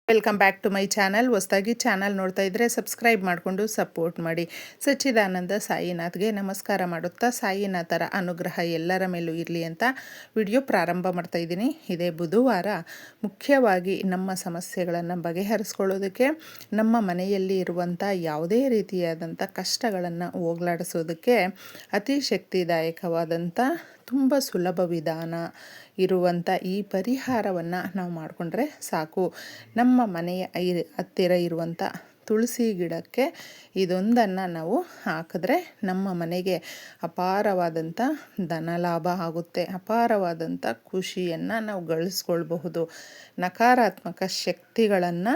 Welcome back to my channel. ಹೊಸದಾಗಿ channel ನೋಡ್ತಾ ಇದ್ದರೆ ಸಬ್ಸ್ಕ್ರೈಬ್ ಮಾಡಿಕೊಂಡು ಸಪೋರ್ಟ್ ಮಾಡಿ. ಸಚ್ಚಿದಾನಂದ ಸಾಯಿನಾಥ್ಗೆ ನಮಸ್ಕಾರ ಮಾಡುತ್ತಾ ಸಾಯಿನಾಥರ ಅನುಗ್ರಹ ಎಲ್ಲರ ಮೇಲೂ ಇರಲಿ ಅಂತ ವಿಡಿಯೋ ಪ್ರಾರಂಭ ಮಾಡ್ತಾ ಇದ್ದೀನಿ. ಇದೇ ಬುಧವಾರ ಮುಖ್ಯವಾಗಿ ನಮ್ಮ ಸಮಸ್ಯೆಗಳನ್ನು ಬಗೆಹರಿಸ್ಕೊಳ್ಳೋದಕ್ಕೆ, ನಮ್ಮ ಮನೆಯಲ್ಲಿ ಇರುವಂಥ ಯಾವುದೇ ರೀತಿಯಾದಂಥ ಕಷ್ಟಗಳನ್ನು ಹೋಗಲಾಡಿಸೋದಕ್ಕೆ ಅತಿ ಶಕ್ತಿದಾಯಕವಾದಂಥ ತುಂಬ ಸುಲಭ ವಿಧಾನ ಇರುವಂಥ ಈ ಪರಿಹಾರವನ್ನು ನಾವು ಮಾಡಿಕೊಂಡ್ರೆ ಸಾಕು. ನಮ್ಮ ಮನೆಯ ಹತ್ತಿರ ಇರುವಂಥ ತುಳಸಿ ಗಿಡಕ್ಕೆ ಇದೊಂದನ್ನು ನಾವು ಹಾಕಿದ್ರೆ ನಮ್ಮ ಮನೆಗೆ ಅಪಾರವಾದಂಥ ಧನಲಾಭ ಆಗುತ್ತೆ, ಅಪಾರವಾದಂಥ ಖುಷಿಯನ್ನು ನಾವು ಗಳಿಸ್ಕೊಳ್ಬಹುದು. ನಕಾರಾತ್ಮಕ ಶಕ್ತಿಗಳನ್ನು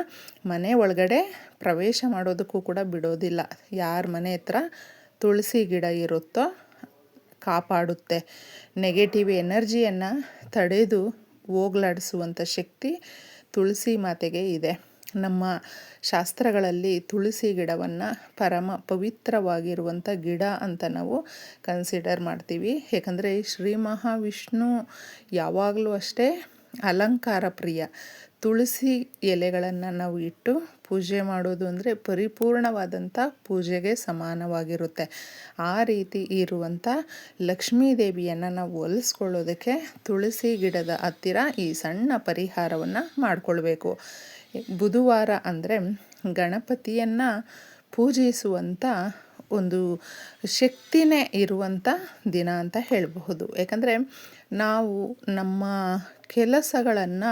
ಮನೆ ಒಳಗಡೆ ಪ್ರವೇಶ ಮಾಡೋದಕ್ಕೂ ಕೂಡ ಬಿಡೋದಿಲ್ಲ. ಯಾರ ಮನೆ ಹತ್ರ ತುಳಸಿ ಗಿಡ ಇರುತ್ತೋ ಕಾಪಾಡುತ್ತೆ. ನೆಗೆಟಿವ್ ಎನರ್ಜಿಯನ್ನು ತಡೆದು ಹೋಗಲಾಡಿಸುವಂಥ ಶಕ್ತಿ ತುಳಸಿ ಮಾತೆಗೆ ಇದೆ. ನಮ್ಮ ಶಾಸ್ತ್ರಗಳಲ್ಲಿ ತುಳಸಿ ಗಿಡವನ್ನು ಪರಮ ಪವಿತ್ರವಾಗಿರುವಂಥ ಗಿಡ ಅಂತ ನಾವು ಕನ್ಸಿಡರ್ ಮಾಡ್ತೀವಿ. ಏಕೆಂದರೆ ಶ್ರೀ ಮಹಾವಿಷ್ಣು ಯಾವಾಗಲೂ ಅಷ್ಟೇ ಅಲಂಕಾರ ಪ್ರಿಯ. ತುಳಸಿ ಎಲೆಗಳನ್ನು ನಾವು ಇಟ್ಟು ಪೂಜೆ ಮಾಡೋದು ಅಂದರೆ ಪರಿಪೂರ್ಣವಾದಂಥ ಪೂಜೆಗೆ ಸಮಾನವಾಗಿರುತ್ತೆ. ಆ ರೀತಿ ಇರುವಂಥ ಲಕ್ಷ್ಮೀ ದೇವಿಯನ್ನು ನಾವು ಒಲಿಸ್ಕೊಳ್ಳೋದಕ್ಕೆ ತುಳಸಿ ಗಿಡದ ಹತ್ತಿರ ಈ ಸಣ್ಣ ಪರಿಹಾರವನ್ನು ಮಾಡಿಕೊಳ್ಬೇಕು. ಬುಧವಾರ ಅಂದರೆ ಗಣಪತಿಯನ್ನು ಪೂಜಿಸುವಂಥ ಒಂದು ಶಕ್ತಿನೇ ಇರುವಂಥ ದಿನ ಅಂತ ಹೇಳಬಹುದು. ಯಾಕಂದರೆ ನಾವು ನಮ್ಮ ಕೆಲಸಗಳನ್ನು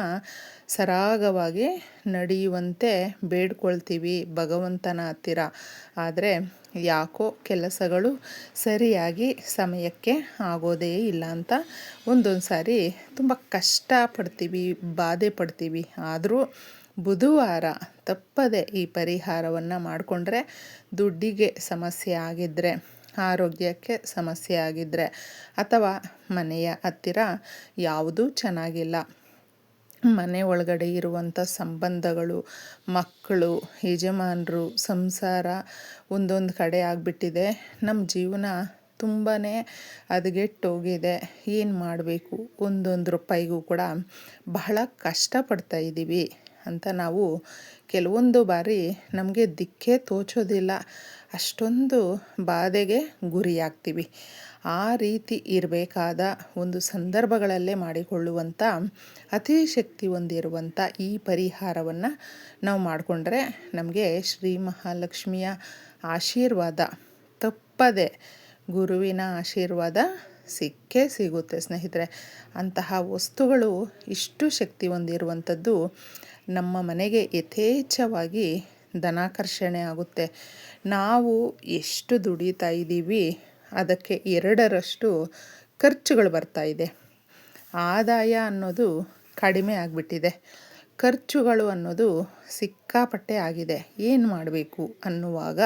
ಸರಾಗವಾಗಿ ನಡೆಯುವಂತೆ ಬೇಡ್ಕೊಳ್ತೀವಿ ಭಗವಂತನ ಹತ್ತಿರ. ಆದರೆ ಯಾಕೋ ಕೆಲಸಗಳು ಸರಿಯಾಗಿ ಸಮಯಕ್ಕೆ ಆಗೋದೇ ಇಲ್ಲ ಅಂತ ಒಂದೊಂದು ಸಾರಿ ತುಂಬ ಕಷ್ಟಪಡ್ತೀವಿ, ಬಾಧೆ ಪಡ್ತೀವಿ. ಆದರೂ ಬುಧವಾರ ತಪ್ಪದೆ ಈ ಪರಿಹಾರವನ್ನು ಮಾಡಿಕೊಂಡ್ರೆ, ದುಡ್ಡಿಗೆ ಸಮಸ್ಯೆ ಆಗಿದ್ದರೆ, ಆರೋಗ್ಯಕ್ಕೆ ಸಮಸ್ಯೆ ಆಗಿದ್ದರೆ, ಅಥವಾ ಮನೆಯ ಹತ್ತಿರ ಯಾವುದೂ ಚೆನ್ನಾಗಿಲ್ಲ, ಮನೆ ಒಳಗಡೆ ಇರುವಂಥ ಸಂಬಂಧಗಳು, ಮಕ್ಕಳು, ಯಜಮಾನರು, ಸಂಸಾರ ಒಂದೊಂದು ಕಡೆ ಆಗಿಬಿಟ್ಟಿದೆ, ನಮ್ಮ ಜೀವನ ತುಂಬಾ ಹದಗೆಟ್ಟೋಗಿದೆ, ಏನು ಮಾಡಬೇಕು, ಒಂದೊಂದು ರೂಪಾಯಿಗೂ ಕೂಡ ಬಹಳ ಕಷ್ಟಪಡ್ತಾ ಇದ್ದೀವಿ ಅಂತ ನಾವು ಕೆಲವೊಂದು ಬಾರಿ ನಮಗೆ ದಿಕ್ಕೇ ತೋಚೋದಿಲ್ಲ, ಅಷ್ಟೊಂದು ಬಾಧೆಗೆ ಗುರಿಯಾಗ್ತೀವಿ. ಆ ರೀತಿ ಇರಬೇಕಾದ ಒಂದು ಸಂದರ್ಭಗಳಲ್ಲೇ ಮಾಡಿಕೊಳ್ಳುವಂಥ ಅತಿ ಶಕ್ತಿ ಹೊಂದಿರುವಂಥ ಈ ಪರಿಹಾರವನ್ನು ನಾವು ಮಾಡಿಕೊಂಡ್ರೆ ನಮಗೆ ಶ್ರೀ ಮಹಾಲಕ್ಷ್ಮಿಯ ಆಶೀರ್ವಾದ ತಪ್ಪದೆ, ಗುರುವಿನ ಆಶೀರ್ವಾದ ಸಿಕ್ಕೇ ಸಿಗುತ್ತೆ ಸ್ನೇಹಿತರೆ. ಅಂತಹ ವಸ್ತುಗಳು ಇಷ್ಟು ಶಕ್ತಿ ಹೊಂದಿರುವಂಥದ್ದು ನಮ್ಮ ಮನೆಗೆ ಯಥೇಚ್ಛವಾಗಿ ಧನಾಕರ್ಷಣೆ ಆಗುತ್ತೆ. ನಾವು ಎಷ್ಟು ದುಡಿತಾ ಇದ್ದೀವಿ ಅದಕ್ಕೆ 2ರಷ್ಟು ಖರ್ಚುಗಳು ಬರ್ತಾ ಇದೆ. ಆದಾಯ ಅನ್ನೋದು ಕಡಿಮೆ ಆಗಿಬಿಟ್ಟಿದೆ, ಖರ್ಚುಗಳು ಅನ್ನೋದು ಸಿಕ್ಕಾಪಟ್ಟೆ ಆಗಿದೆ. ಏನು ಮಾಡಬೇಕು ಅನ್ನುವಾಗ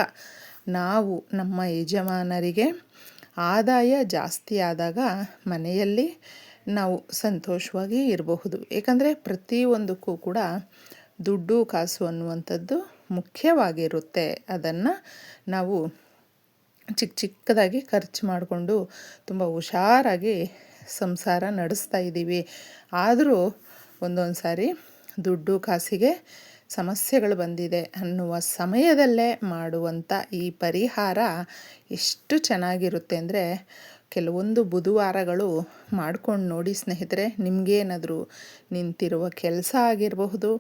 ನಾವು ನಮ್ಮ ಯಜಮಾನರಿಗೆ ಆದಾಯ ಜಾಸ್ತಿ ಆದಾಗ ಮನೆಯಲ್ಲಿ ನಾವು ಸಂತೋಷವಾಗಿ ಇರಬಹುದು. ಏಕೆಂದರೆ ಪ್ರತಿಯೊಂದಕ್ಕೂ ಕೂಡ ದುಡ್ಡು ಕಾಸು ಅನ್ನುವಂಥದ್ದು ಮುಖ್ಯವಾಗಿರುತ್ತೆ. ಅದನ್ನು ನಾವು ಚಿಕ್ಕದಾಗಿ ಖರ್ಚು ಮಾಡಿಕೊಂಡು ತುಂಬ ಹುಷಾರಾಗಿ ಸಂಸಾರ ನಡೆಸ್ತಾ ಇದ್ದೀವಿ. ಆದರೂ ಒಂದೊಂದು ಸಾರಿ ದುಡ್ಡು ಕಾಸಿಗೆ ಸಮಸ್ಯೆಗಳು ಬಂದಿದೆ ಅನ್ನುವ ಸಮಯದಲ್ಲೇ ಮಾಡುವಂಥ ಈ ಪರಿಹಾರ ಎಷ್ಟು ಚೆನ್ನಾಗಿರುತ್ತೆ ಅಂದರೆ, ಕೆಲವೊಂದು ಬುಧವಾರಗಳು ಮಾಡ್ಕೊಂಡು ನೋಡಿ ಸ್ನೇಹಿತರೆ. ನಿಮಗೇನಾದರೂ ನಿಂತಿರುವ ಕೆಲಸ ಆಗಿರಬಹುದು,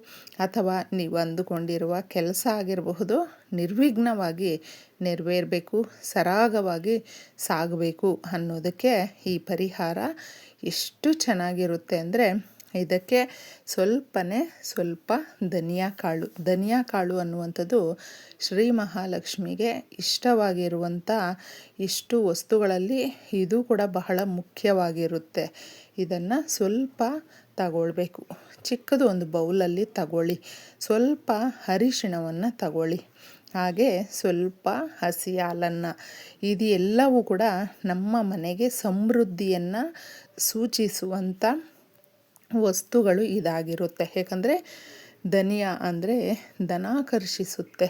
ಅಥವಾ ನೀವು ಅಂದುಕೊಂಡಿರುವ ಕೆಲಸ ಆಗಿರಬಹುದು, ನಿರ್ವಿಘ್ನವಾಗಿ ನೆರವೇರಬೇಕು, ಸರಾಗವಾಗಿ ಸಾಗಬೇಕು ಅನ್ನೋದಕ್ಕೆ ಈ ಪರಿಹಾರ ಎಷ್ಟು ಚೆನ್ನಾಗಿರುತ್ತೆ ಅಂದರೆ, ಇದಕ್ಕೆ ಸ್ವಲ್ಪ ಧನಿಯಾ ಕಾಳು ಅನ್ನುವಂಥದ್ದು ಶ್ರೀ ಮಹಾಲಕ್ಷ್ಮಿಗೆ ಇಷ್ಟವಾಗಿರುವಂಥ ಇಷ್ಟು ವಸ್ತುಗಳಲ್ಲಿ ಇದು ಕೂಡ ಬಹಳ ಮುಖ್ಯವಾಗಿರುತ್ತೆ. ಇದನ್ನು ಸ್ವಲ್ಪ ತಗೊಳ್ಬೇಕು. ಚಿಕ್ಕದು ಒಂದು ಬೌಲಲ್ಲಿ ತಗೊಳ್ಳಿ. ಸ್ವಲ್ಪ ಅರಿಶಿಣವನ್ನು ತಗೊಳ್ಳಿ, ಹಾಗೆ ಸ್ವಲ್ಪ ಹಸಿ ಹಾಲನ್ನು. ಇದು ಎಲ್ಲವೂ ಕೂಡ ನಮ್ಮ ಮನೆಗೆ ಸಮೃದ್ಧಿಯನ್ನು ಸೂಚಿಸುವಂಥ ವಸ್ತುಗಳು ಇದಾಗಿರುತ್ತೆ. ಏಕೆಂದರೆ ಧನಿಯಾ ಅಂದರೆ ಧನಾಕರ್ಷಿಸುತ್ತೆ.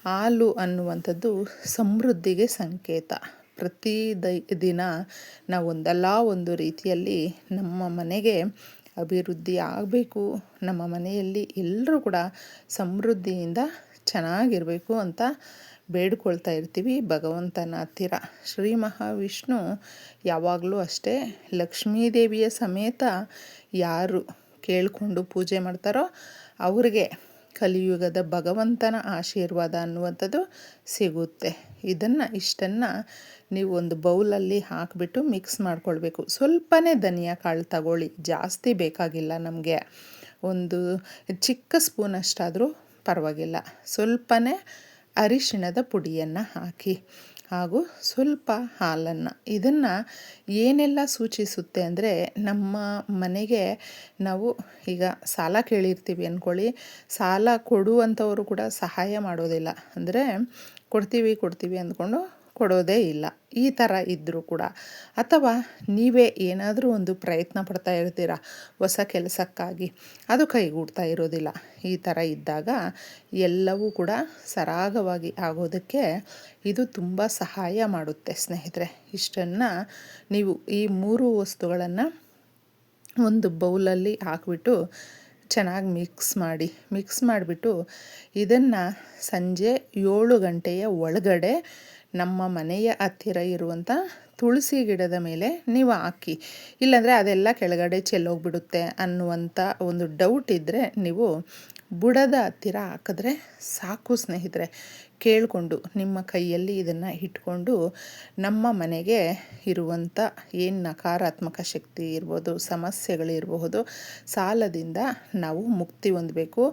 ಹಾಲು ಅನ್ನುವಂಥದ್ದು ಸಮೃದ್ಧಿಗೆ ಸಂಕೇತ. ಪ್ರತಿ ದಿನ ನಾವು ಒಂದಲ್ಲ ಒಂದು ರೀತಿಯಲ್ಲಿ ನಮ್ಮ ಮನೆಗೆ ಅಭಿವೃದ್ಧಿ ಆಗಬೇಕು, ನಮ್ಮ ಮನೆಯಲ್ಲಿ ಎಲ್ಲರೂ ಕೂಡ ಸಮೃದ್ಧಿಯಿಂದ ಚೆನ್ನಾಗಿರಬೇಕು ಅಂತ ಬೇಡ್ಕೊಳ್ತಾ ಇರ್ತೀವಿ ಭಗವಂತನ ಹತ್ತಿರ. ಶ್ರೀ ಮಹಾವಿಷ್ಣು ಯಾವಾಗಲೂ ಅಷ್ಟೇ ಲಕ್ಷ್ಮೀದೇವಿಯ ಸಮೇತ ಯಾರು ಕೇಳಿಕೊಂಡು ಪೂಜೆ ಮಾಡ್ತಾರೋ ಅವ್ರಿಗೆ ಕಲಿಯುಗದ ಭಗವಂತನ ಆಶೀರ್ವಾದ ಅನ್ನುವಂಥದ್ದು ಸಿಗುತ್ತೆ. ಇಷ್ಟನ್ನು ನೀವು ಒಂದು ಬೌಲಲ್ಲಿ ಹಾಕಿಬಿಟ್ಟು ಮಿಕ್ಸ್ ಮಾಡ್ಕೊಳ್ಬೇಕು. ಸ್ವಲ್ಪನೇ ಧನಿಯಾ ಕಾಳು ತಗೊಳ್ಳಿ, ಜಾಸ್ತಿ ಬೇಕಾಗಿಲ್ಲ ನಮಗೆ. ಒಂದು ಚಿಕ್ಕ ಸ್ಪೂನಷ್ಟಾದರೂ ಪರವಾಗಿಲ್ಲ. ಸ್ವಲ್ಪನೇ ಅರಿಶಿಣದ ಪುಡಿಯನ್ನು ಹಾಕಿ ಹಾಗೂ ಸ್ವಲ್ಪ ಹಾಲನ್ನು. ಇದನ್ನು ಏನೆಲ್ಲ ಸೂಚಿಸುತ್ತೆ ಅಂದರೆ, ನಮ್ಮ ಮನೆಗೆ ನಾವು ಈಗ ಸಾಲ ಕೇಳಿರ್ತೀವಿ ಅಂದ್ಕೊಳ್ಳಿ, ಸಾಲ ಕೊಡುವಂಥವರು ಕೂಡ ಸಹಾಯ ಮಾಡೋದಿಲ್ಲ. ಅಂದರೆ ಕೊಡ್ತೀವಿ ಅಂದ್ಕೊಂಡು ಕೊಡೋದೇ ಇಲ್ಲ. ಈ ಥರ ಇದ್ದರೂ ಕೂಡ, ಅಥವಾ ನೀವೇ ಏನಾದರೂ ಒಂದು ಪ್ರಯತ್ನ ಪಡ್ತಾ ಇರ್ತೀರ ಹೊಸ ಕೆಲಸಕ್ಕಾಗಿ, ಅದು ಕೈಗೂಡ್ತಾ ಇರೋದಿಲ್ಲ. ಈ ಥರ ಇದ್ದಾಗ ಎಲ್ಲವೂ ಕೂಡ ಸರಾಗವಾಗಿ ಆಗೋದಕ್ಕೆ ಇದು ತುಂಬ ಸಹಾಯ ಮಾಡುತ್ತೆ ಸ್ನೇಹಿತರೆ. ಇಷ್ಟನ್ನು ನೀವು ಈ 3 ವಸ್ತುಗಳನ್ನು ಒಂದು ಬೌಲಲ್ಲಿ ಹಾಕಿಬಿಟ್ಟು ಚೆನ್ನಾಗಿ ಮಿಕ್ಸ್ ಮಾಡಿಬಿಟ್ಟು ಇದನ್ನು ಸಂಜೆ 7 ಗಂಟೆಯ ಒಳಗಡೆ ನಮ್ಮ ಮನೆಯ ಹತ್ತಿರ ಇರುವಂಥ ತುಳಸಿ ಗಿಡದ ಮೇಲೆ ನೀವು ಹಾಕಿ. ಇಲ್ಲಾಂದರೆ ಅದೆಲ್ಲ ಕೆಳಗಡೆ ಚೆಲ್ಲೋಗ್ಬಿಡುತ್ತೆ ಅನ್ನುವಂಥ ಒಂದು ಡೌಟ್ ಇದ್ದರೆ ನೀವು ಬುಡದ ಹತ್ತಿರ ಹಾಕಿದ್ರೆ ಸಾಕು ಸ್ನೇಹಿತರೆ. ಕೇಳಿಕೊಂಡು ನಿಮ್ಮ ಕೈಯಲ್ಲಿ ಇದನ್ನು ಇಟ್ಕೊಂಡು ನಮ್ಮ ಮನೆಗೆ ಇರುವಂಥ ಏನು ನಕಾರಾತ್ಮಕ ಶಕ್ತಿ ಇರ್ಬೋದು, ಸಮಸ್ಯೆಗಳಿರಬಹುದು, ಸಾಲದಿಂದ ನಾವು ಮುಕ್ತಿ ಹೊಂದಬೇಕು.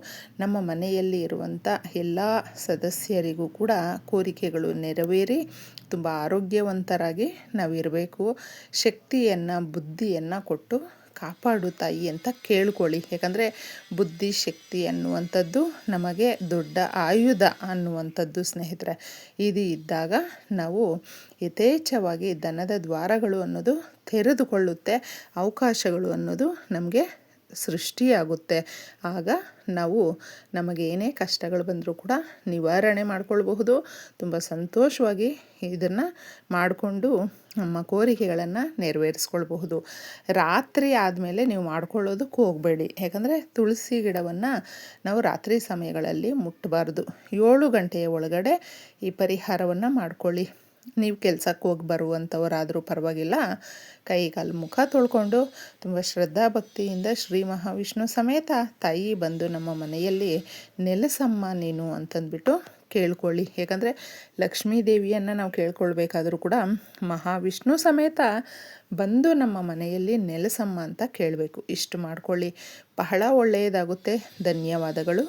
ನಮ್ಮ ಮನೆಯಲ್ಲಿ ಇರುವಂಥ ಎಲ್ಲ ಸದಸ್ಯರಿಗೂ ಕೂಡ ಕೋರಿಕೆಗಳು ನೆರವೇರಿ ತುಂಬ ಆರೋಗ್ಯವಂತರಾಗಿ ನಾವಿರಬೇಕು. ಶಕ್ತಿಯನ್ನು ಬುದ್ಧಿಯನ್ನು ಕೊಟ್ಟು ಕಾಪಾಡು ತಾಯಿ ಅಂತ ಕೇಳ್ಕೊಳ್ಳಿ. ಯಾಕಂದರೆ ಬುದ್ಧಿ ಶಕ್ತಿ ಅನ್ನುವಂಥದ್ದು ನಮಗೆ ದೊಡ್ಡ ಆಯುಧ ಅನ್ನುವಂಥದ್ದು ಸ್ನೇಹಿತರೆ. ಇದು ಇದ್ದಾಗ ನಾವು ಯಥೇಚ್ಛವಾಗಿ ಧನದ ದ್ವಾರಗಳು ಅನ್ನೋದು ತೆರೆದುಕೊಳ್ಳುತ್ತೆ, ಅವಕಾಶಗಳು ಅನ್ನೋದು ನಮಗೆ ಸೃಷ್ಟಿಯಾಗುತ್ತೆ. ಆಗ ನಾವು ನಮಗೆ ಏನೇ ಕಷ್ಟಗಳು ಬಂದರೂ ಕೂಡ ನಿವಾರಣೆ ಮಾಡ್ಕೊಳ್ಬಹುದು. ತುಂಬ ಸಂತೋಷವಾಗಿ ಇದನ್ನು ಮಾಡಿಕೊಂಡು ನಮ್ಮ ಕೋರಿಕೆಗಳನ್ನು ನೆರವೇರಿಸ್ಕೊಳ್ಬಹುದು. ರಾತ್ರಿ ಆದಮೇಲೆ ನೀವು ಮಾಡ್ಕೊಳ್ಳೋದಕ್ಕೆ ಹೋಗಬೇಡಿ. ಯಾಕಂದರೆ ತುಳಸಿ ಗಿಡವನ್ನು ನಾವು ರಾತ್ರಿ ಸಮಯಗಳಲ್ಲಿ ಮುಟ್ಟಬಾರ್ದು. 7 ಗಂಟೆಯ ಒಳಗಡೆ ಈ ಪರಿಹಾರವನ್ನು ಮಾಡ್ಕೊಳ್ಳಿ. ನೀವು ಕೆಲಸಕ್ಕೆ ಹೋಗಿ ಬರುವಂಥವರಾದರೂ ಪರವಾಗಿಲ್ಲ, ಕೈ ಕಾಲು ಮುಖ ತೊಳ್ಕೊಂಡು ತುಂಬ ಶ್ರದ್ಧಾ ಭಕ್ತಿಯಿಂದ ಶ್ರೀ ಮಹಾವಿಷ್ಣು ಸಮೇತ ತಾಯಿ ಬಂದು ನಮ್ಮ ಮನೆಯಲ್ಲಿ ನೆಲೆಸಮ್ಮ ನೀನು ಅಂತಂದ್ಬಿಟ್ಟು ಕೇಳ್ಕೊಳ್ಳಿ. ಯಾಕಂದರೆ ಲಕ್ಷ್ಮೀ ದೇವಿಯನ್ನು ನಾವು ಕೇಳ್ಕೊಳ್ಬೇಕಾದ್ರೂ ಕೂಡ ಮಹಾವಿಷ್ಣು ಸಮೇತ ಬಂದು ನಮ್ಮ ಮನೆಯಲ್ಲಿ ನೆಲೆಸಮ್ಮ ಅಂತ ಕೇಳಬೇಕು. ಇಷ್ಟು ಮಾಡ್ಕೊಳ್ಳಿ, ಬಹಳ ಒಳ್ಳೆಯದಾಗುತ್ತೆ. ಧನ್ಯವಾದಗಳು.